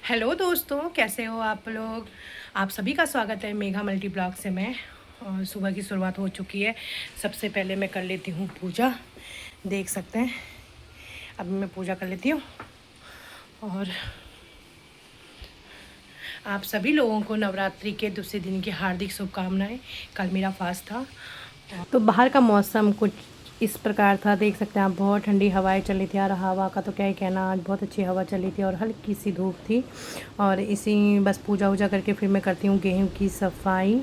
Hello दोस्तों, कैसे हो आप लोग। आप सभी का स्वागत है मेघा मल्टी ब्लॉग से। मैं और सुबह की शुरुआत हो चुकी है। सबसे पहले मैं कर लेती हूँ पूजा। देख सकते हैं अभी मैं पूजा कर लेती हूँ। और आप सभी लोगों को नवरात्रि के दूसरे दिन की हार्दिक शुभकामनाएं। कल मेरा फास्ट था। तो बाहर का मौसम कुछ इस प्रकार था, देख सकते हैं आप। बहुत ठंडी हवाएं चली थी और हवा का तो क्या ही कहना, आज बहुत अच्छी हवा चली थी और हल्की सी धूप थी। और इसी बस पूजा वूजा करके फिर मैं करती हूँ गेहूँ की सफाई,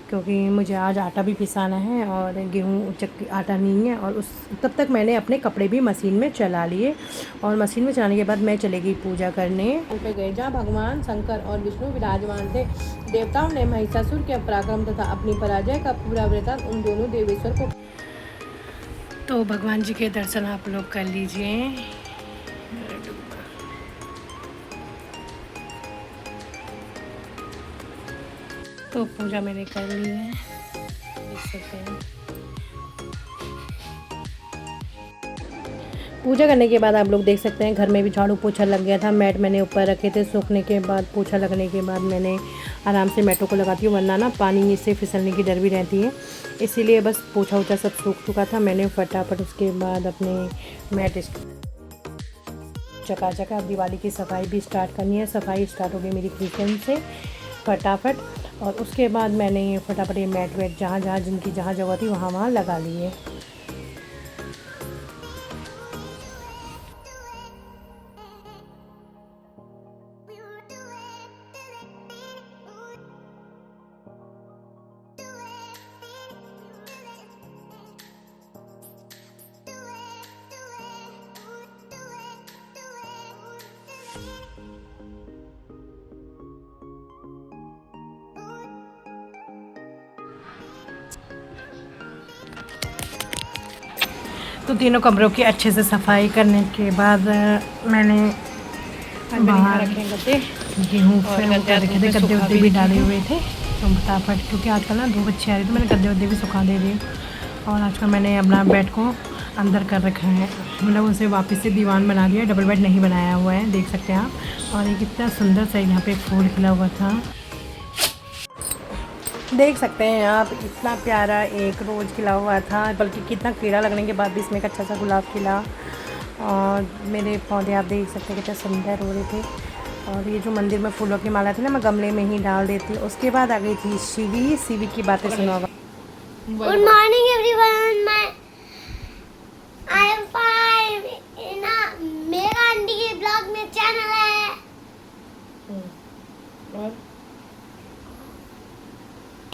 क्योंकि मुझे आज आटा भी पिसाना है और गेहूँ आटा नहीं है। और उस तब तक मैंने अपने कपड़े भी मशीन में चला लिए और मशीन में चलाने के बाद मैं चली गई पूजा करने पे गए, जहाँ भगवान शंकर और विष्णु विराजमान थे। देवताओं ने महिषासुर के पराक्रम तथा अपनी पराजय का पूरा वृतांत उन दोनों देवेश्वर को। तो भगवान जी के दर्शन आप लोग कर लीजिए। तो पूजा मैंने कर ली है, देख सकते हैं। पूजा करने के बाद आप लोग देख सकते हैं घर में भी झाड़ू पोछा लग गया था। मैट मैंने ऊपर रखे थे, सूखने के बाद पोछा लगने के बाद मैंने आराम से मैटों को लगाती हूँ, वरना ना पानी से फिसलने की डर भी रहती है। इसीलिए बस पोछा वोछा सब सूख चुका था। मैंने फटाफट उसके बाद अपने मैट चकाचक दिवाली की सफाई भी स्टार्ट करनी है। सफाई स्टार्ट हो गई मेरी किचन से फटाफट। और उसके बाद मैंने फटाफट ये मैट वेट जहाँ जहाँ जिनकी जहाँ जगह थी वहाँ वहाँ लगा लिए। तो तीनों कमरों की अच्छे से सफाई करने के बाद मैंने बाहर रखे गद्दे, गेहूँ रखे थे, गद्दे वद्दे भी डाले हुए थे। तो फटाफट, क्योंकि आजकल ना धूप अच्छी आ रही तो मैंने गद्दे वद्दे भी सुखा दे दिए। और आजकल मैंने अपना बेड को अंदर कर रखा है, मतलब उसे वापस से दीवान बना दिया, डबल बेड नहीं बनाया हुआ है, देख सकते हैं आप। और ये कितना सुंदर सा यहाँ पे फूल खिला हुआ था, देख सकते हैं आप। इतना प्यारा एक रोज़ खिला हुआ था, बल्कि कितना कीड़ा लगने के बाद भी इसमें एक अच्छा सा गुलाब खिला। और मेरे पौधे आप देख सकते हैं कितने सुंदर हो रहे थे। और ये जो मंदिर में फूलों की माला थी ना, मैं गमले में ही डाल देती हूँ। उसके बाद आ गई थी शिवी। शिवी की बातें सुनो। Good morning everyone, I am fine. ना मेरा आंटी के ब्लॉग में चैनल है और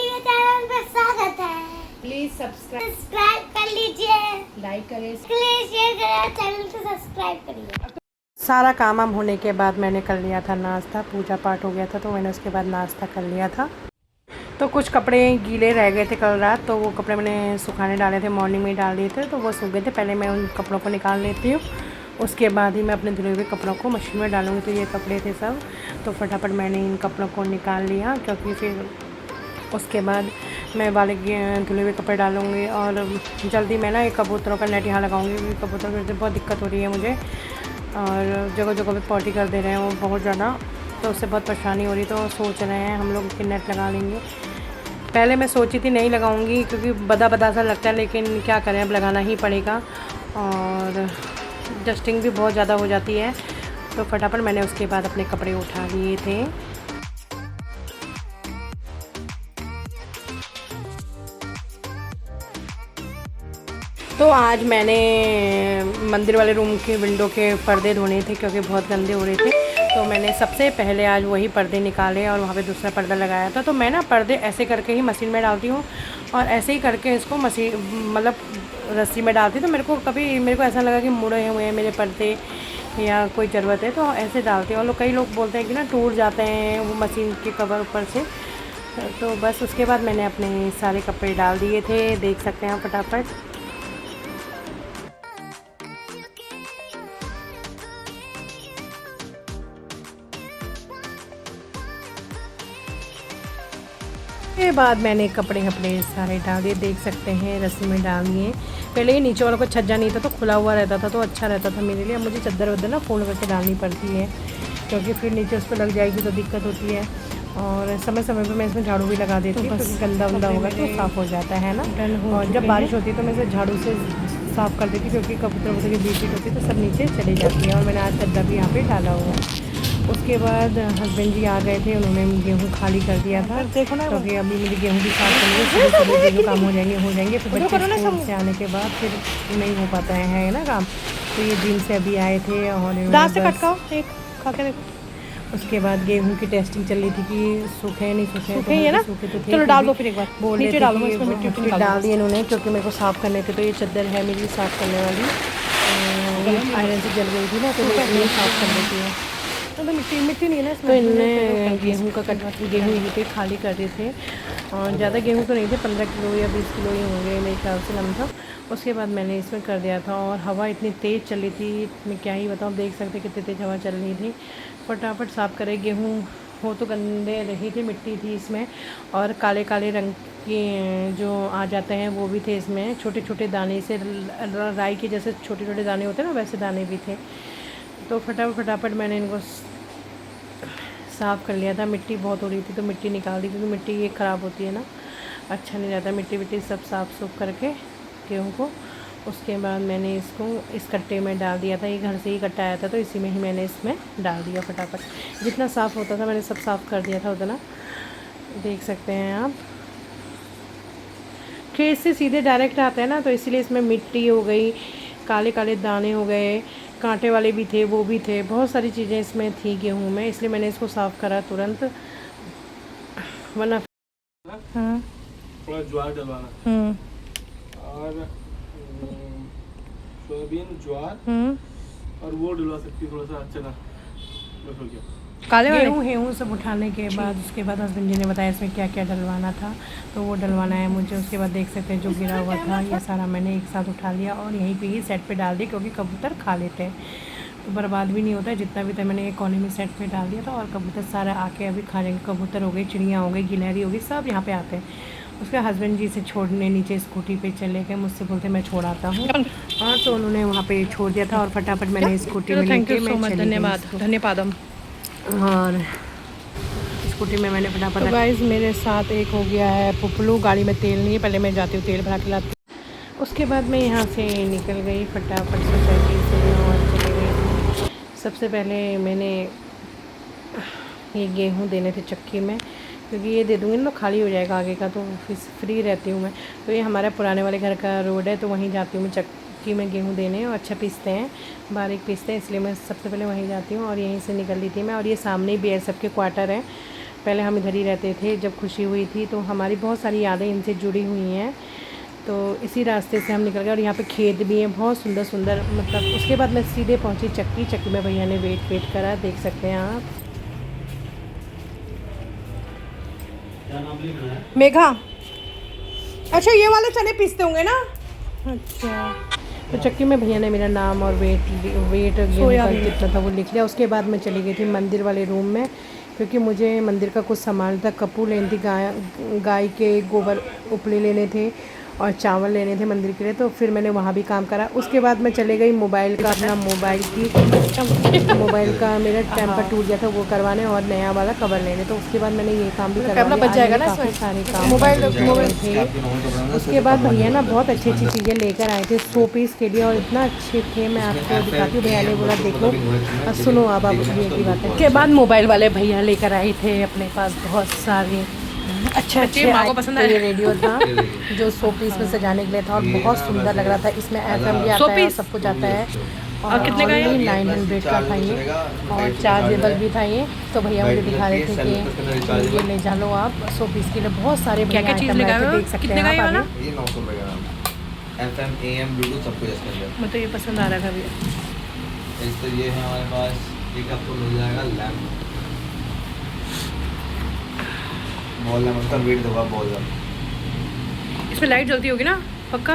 ये चैनल पे स्वागत है। प्लीज़ सब्सक्राइब कर लीजिए, लाइक करें, शेयर करें, चैनल को सब्सक्राइब करिए। सारा काम वाम होने के बाद मैंने कर लिया था नाश्ता। पूजा पाठ हो गया था तो मैंने उसके बाद नाश्ता कर लिया था। तो कुछ कपड़े गीले रह गए थे कल रात, तो वो कपड़े मैंने सुखाने डाले थे, मॉर्निंग में ही डाल दिए थे, तो वो सूख गए थे। पहले मैं उन कपड़ों को निकाल लेती हूँ, उसके बाद ही मैं अपने धुले हुए कपड़ों को मशीन में डालूँगी। तो ये कपड़े थे सब, तो फटाफट मैंने इन कपड़ों को निकाल लिया, क्योंकि फिर उसके बाद मैं वाले धुले हुए कपड़े डालूँगी। और जल्दी मैं ना एक कबूतरों का नेट यहाँ लगाऊँगी, क्योंकि कबूतरों की बहुत दिक्कत हो रही है मुझे, और जगह जगह पे पॉटी कर दे रहे हैं वो बहुत ज़्यादा, तो उससे बहुत परेशानी हो रही। तो सोच रहे हैं हम लोग कि नेट लगा लेंगे। पहले मैं सोची थी नहीं लगाऊंगी, क्योंकि बदा बदा सा लगता है, लेकिन क्या करें, अब लगाना ही पड़ेगा। और डस्टिंग भी बहुत ज़्यादा हो जाती है, तो फटाफट मैंने उसके बाद अपने कपड़े उठा लिए थे। तो आज मैंने मंदिर वाले रूम के विंडो के पर्दे धोने थे, क्योंकि बहुत गंदे हो रहे थे। तो मैंने सबसे पहले आज वही पर्दे निकाले और वहाँ पे दूसरा पर्दा लगाया था। तो मैं ना पर्दे ऐसे करके ही मशीन में डालती हूँ, और ऐसे ही करके इसको मशीन मतलब रस्सी में डालती। तो मेरे को ऐसा लगा कि मुड़े हुए हैं मेरे पर्दे या कोई ज़रूरत है, तो ऐसे डालती हूँ। और कई लोग बोलते हैं कि ना टूट जाते हैं वो मशीन के कवर ऊपर से। तो बस उसके बाद मैंने अपने सारे कपड़े डाल दिए थे, देख सकते हैं फटाफट। के बाद मैंने कपड़े सारे डाल दिए, देख सकते हैं रस्सी में डाल दिए। पहले ये नीचे वालों को छज्जा नहीं था तो खुला हुआ रहता था, तो अच्छा रहता था मेरे लिए। अब मुझे चद्दर वद्दर ना फोल्ड करके डालनी पड़ती है। क्योंकि फिर नीचे उस पर लग जाएगी तो दिक्कत होती है। और समय समय पर मैं इसमें झाड़ू भी लगा देती हूँ, क्योंकि गंदा वंदा होगा तो साफ़ हो जाता है ना। और जब बारिश होती है तो मैं इसे झाड़ू से साफ़ कर देती हूँ, क्योंकि कबूतर की बीट होती है तो सब नीचे चली जाती है। और मैंने आज गद्दा भी यहाँ पे डाला हुआ है। उसके बाद हस्बैंड जी आ गए थे, उन्होंने गेहूँ खाली कर दिया था। देखो ना, क्योंकि अभी मुझे गेहूँ भी साफ करनी है, सुबह जो काम हो जाएंगे। फिर बच्चे स्कूल से आने के बाद फिर नहीं हो पाता है ना काम। तो ये जिम से अभी आए थे और दांत से कटकाओ एक खा के देखो। उसके बाद गेहूं की टेस्टिंग चल रही थी कि सूखे नहीं सूखे, सूखे है ना, सूखे तो थे। चलो डाल दो फिर एक बार, नीचे डाल दो, इसमें मिट्टी डाल दी इन्होंने, क्योंकि मेरे को साफ़ करने थे। तो ये चादर है मेरी साफ़ करने वाली, आयरन से जल गई थी ना, तो मैं साफ़ कर लेती है। तो मिट्टी नहीं है ना, तो इनने गेहूँ का गेहूँ यहीं पे खाली कर रहे थे। और ज़्यादा गेहूँ तो नहीं थे, 15 किलो या 20 किलो ही होंगे मेरे ख्याल से लमसम। उसके बाद मैंने इसमें कर दिया था। और हवा इतनी तेज़ चली थी, मैं क्या ही बताऊँ, देख सकते कितनी तेज़ हवा चल रही थी। फटाफट साफ़ करे। गेहूँ हो तो गंदे रही थी, मिट्टी थी इसमें, और काले काले रंग के जो आ जाते हैं वो भी थे इसमें। छोटे छोटे दाने से, राई के जैसे छोटे छोटे दाने होते हैं ना, वैसे दाने भी थे। तो फटाफट मैंने इनको साफ़ कर लिया था। मिट्टी बहुत हो रही थी तो मिट्टी निकाल दी, क्योंकि मिट्टी ये ख़राब होती है ना, अच्छा नहीं रहता। मिट्टी सब साफ़ सूफ करके गेहूँ को, उसके बाद मैंने इसको इस कट्टे में डाल दिया था। ये घर से ही कट्टा आया था, तो इसी में ही मैंने इसमें डाल दिया फटाफट। जितना साफ़ होता था मैंने सब साफ़ कर दिया था उतना, देख सकते हैं आप। खेत से सीधे डायरेक्ट आता है ना, तो इसीलिए इसमें मिट्टी हो गई, काले काले दाने हो गए, कांटे वाले भी थे, वो भी थे, बहुत सारी चीज़ें इसमें थी गेहूँ में, इसलिए मैंने इसको साफ़ करा तुरंत, वरना थोड़ा ज्वार डलवाना और सोयाबीन, ज्वार और वो डलवा सकती है थोड़ा सा चना, बस हो गया। काले गेहूँ सब उठाने के बाद उसके बाद हस्बैंड जी ने बताया इसमें क्या क्या डलवाना था, तो वो डलवाना है मुझे। उसके बाद देख सकते हैं जो गिरा हुआ था ये सारा मैंने एक साथ उठा लिया और यहीं पे ही सेट पे डाल दिया, क्योंकि कबूतर खा लेते हैं तो बर्बाद भी नहीं होता है। जितना भी था मैंने एक कोने में सेट पे डाल दिया था, और कबूतर सारा आके अभी खा जाएंगे। कबूतर हो गई, चिड़ियाँ हो गई, गिलहरी हो गई, सब यहाँ पे आते हैं। उसके हस्बैंड जी से छोड़ने नीचे स्कूटी पे चले गए, मुझसे बोलते मैं छोड़ आता हूँ, और तो उन्होंने वहाँ पे छोड़ दिया था। और फटाफट मैंने स्कूटी में लेके मैं चली गई। धन्यवाद। और स्कूटी में मैंने फटाफट। गाइस मेरे साथ एक हो गया है पुपलू, गाड़ी में तेल नहीं है, पहले मैं जाती हूँ तेल भरा के लाती हूँ। उसके बाद मैं यहाँ से निकल गई फटाफट सोसाइटी से और चले गई। सबसे पहले मैंने ये गेहूँ देने थे चक्की में, क्योंकि ये दे दूँगी ना तो खाली हो जाएगा आगे का, तो फिर फ्री रहती हूँ मैं। तो ये हमारे पुराने वाले घर का रोड है, तो वहीं जाती हूँ मैं चक्की में गेहूँ देने, और अच्छा पीसते हैं, बारीक पीसते हैं, इसलिए मैं सबसे पहले वहीं जाती हूँ। और यहीं से निकल ली थी मैं। और ये सामने ही BSF के क्वार्टर हैं, पहले हम इधर ही रहते थे। जब खुशी हुई थी तो हमारी बहुत सारी यादें इनसे जुड़ी हुई हैं, तो इसी रास्ते से हम निकल गए। और यहाँ पे खेत भी हैं बहुत सुंदर सुंदर, मतलब। उसके बाद मैं सीधे पहुँची चक्की में, भैया ने वेट करा, देख सकते हैं आप। मेघा, अच्छा ये वाले चने पीसते होंगे ना? अच्छा, तो चक्की में भैया ने मेरा नाम और वेट जितना था वो लिख लिया। उसके बाद मैं चली गई थी मंदिर वाले रूम में, क्योंकि मुझे मंदिर का कुछ सामान था। कपूर लेनी थी, गाय के गोबर उपले लेने थे, और चावल लेने थे मंदिर के लिए, तो फिर मैंने वहाँ भी काम करा। उसके बाद मैं चले गई मोबाइल का मेरा टेम्पर टूट गया था वो करवाने, और नया वाला कवर लेने। तो उसके बाद मैंने ये काम भी करवा बच जाएगा ना, काफ़ी सारे काम मोबाइल थे। उसके बाद भैया ना बहुत अच्छी चीज़ें लेकर आए थे 100 पीस के लिए, और इतना अच्छे थे, मैं आपको दिखाती हूँ। भैया ने बोला देखो, सुनो अब आप ये की बात है। उसके बाद मोबाइल वाले भैया लेकर आए थे अपने पास बहुत सारे अच्छे माँ को पसंद आया रेडियो था, जो 100 पीस में सजाने के लिए था, और बहुत सुंदर लग रहा था। इसमें FM भी आता है और सब कुछ आता है। और कितने का है? 900 का था ये, और चार्जेबल भी था ये। तो भैया मुझे दिखा रहे थे कि ये ले जा लो आप 100 पीस के लिए। बहुत सारे क्या क्या चीज़ देख सकते हैं आप। ये 900 रुपये का नाम, FM AM ब्लूटूथ सब कुछ इसके अंदर। मुझे ये पसंद आ रहा था भैया। इस तो ये है हमारे पास, एक आपको मिल जाएगा लैम्प, बॉल लैम्प, उसका वेट होगा बॉल लैम्प। इसमें लाइट जलती होगी ना पक्का?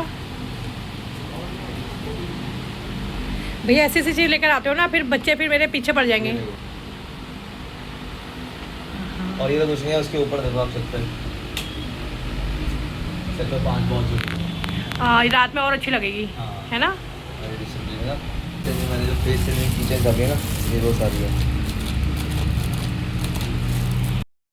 भैया ऐसी चीज़ लेकर आते हो ना, फिर बच्चे फिर मेरे पीछे पड़ जाएंगे। और ये तो कुछ नहीं है, उसके ऊपर देखो आप सकते हैं, सिर्फ 5 बॉल्स। हाँ, रात में और अच्छी लगेगी, है ना? मैंने जो फेस से कीचेन कर दिया ना, ये वो सारी है।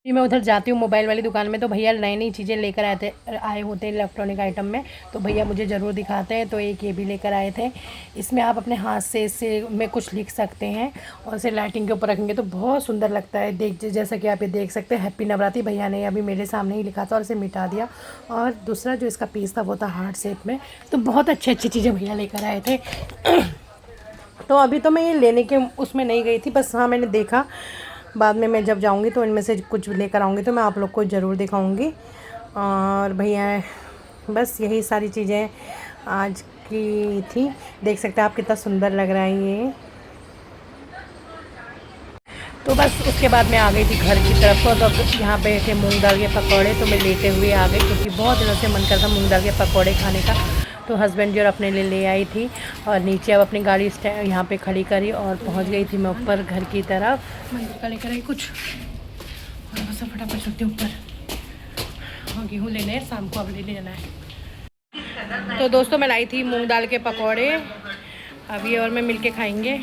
मैं उधर जाती हूँ मोबाइल वाली दुकान में, तो भैया नई नई चीज़ें लेकर आए होते हैं इलेक्ट्रॉनिक आइटम में, तो भैया मुझे ज़रूर दिखाते हैं। तो एक ये भी लेकर आए थे, इसमें आप अपने हाथ से इससे में कुछ लिख सकते हैं और इसे लाइटिंग के ऊपर रखेंगे तो बहुत सुंदर लगता है। जैसा कि आप ये देख सकते हैं, हैप्पी नवरात्रि भैया ने अभी मेरे सामने ही लिखा था और इसे मिटा दिया। और दूसरा जो इसका पीस था वो था हार्ट शेप में। तो बहुत अच्छी चीज़ें भैया लेकर आए थे। तो अभी तो मैं ये लेने के उसमें नहीं गई थी, बस हाँ मैंने देखा, बाद में मैं जब जाऊंगी तो इनमें से कुछ लेकर आऊँगी तो मैं आप लोग को ज़रूर दिखाऊंगी। और भैया बस यही सारी चीज़ें आज की थी। देख सकते हैं आप कितना सुंदर लग रहा है ये। तो बस उसके बाद मैं आ गई थी घर की तरफ। तो अब यहाँ पे थे मूंग दाल के पकौड़े, तो मैं लेते हुए आ गई क्योंकि बहुत दिनों से मन करता मूंग दाल के पकौड़े खाने का। तो हस्बैंड जो अपने लिए ले आई थी और नीचे अब अपनी गाड़ी यहाँ पे खड़ी करी और पहुँच गई थी मैं ऊपर घर की तरफ। मंदिर का लेकर आई कुछ और बस फटाफट चलते ऊपर। हाँ गेहूँ लेने हैं, शाम को अब ले लेना है। तो दोस्तों मैं लाई थी मूंग दाल के पकौड़े, अभी और मैं मिलके खाएंगे।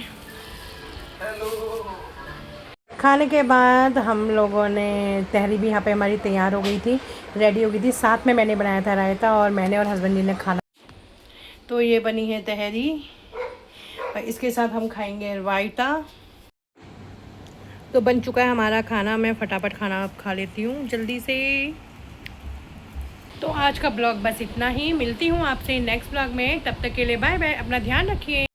खाने के बाद हम लोगों ने तहरी भी यहाँ पे हमारी तैयार हो गई थी, रेडी हो गई थी। साथ में मैंने बनाया था रायता और मैंने और हस्बैंड जी ने खाना। तो ये बनी है तहरी और इसके साथ हम खाएंगे रायता। तो बन चुका है हमारा खाना, मैं फटाफट खाना अब खा लेती हूँ जल्दी से। तो आज का ब्लॉग बस इतना ही, मिलती हूँ आपसे नेक्स्ट ब्लॉग में। तब तक के लिए बाय बाय, अपना ध्यान रखिए।